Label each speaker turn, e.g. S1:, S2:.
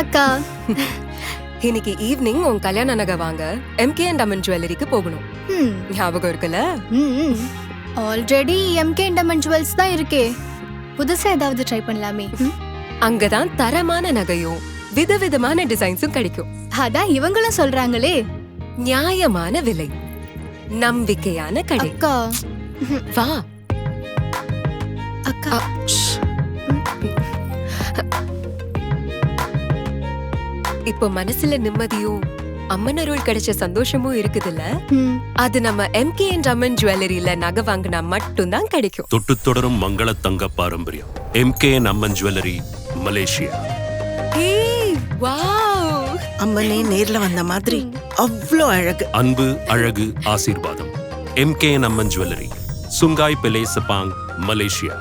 S1: அக்கா.
S2: இன்னைக்கு ஈவினிங் உன் கல்யாண நகை வாங்க எம்கே அண்ட் அம்மன் ஜுவல்லரிக்கு போகணும். ஞாபகம் இருக்குல்ல?
S1: Already MK and Amman jewels தான் இருக்கே. புதுசா ஏதாவது ட்ரை பண்ணலாமே.
S2: அங்கதான் தரமான நகையும் விதவிதமான டிசைன்ஸும் கிடைக்கும்.
S1: அதான் இவங்களும் சொல்றாங்களே.
S2: நியாயமான விலை, நம்பிக்கையான கடை.
S1: அக்கா
S2: வா
S1: அக்கா.
S2: இப்போ மனசுல நிம்மதியும் அம்மன் அருள் கிடைச்ச சந்தோஷமும் இருக்குதுல்ல? அது நம்ம எம்கே அண்ட் அம்மன் ஜுவல்லரியில நகை வாங்கினா மட்டும்தான் கிடைக்கும்.
S3: தொட்டு தொடரும் மங்கள தங்க பாரம்பரியம். M K and Amman jewellery, Malaysia.
S4: அம்மனே நேர்ல வந்த மாதிரி அவ்வளோ அழகு.
S3: அன்பு, அழகு, ஆசீர்வாதம். M K and Amman jewellery, Sungai Pelek Sepang, Malaysia.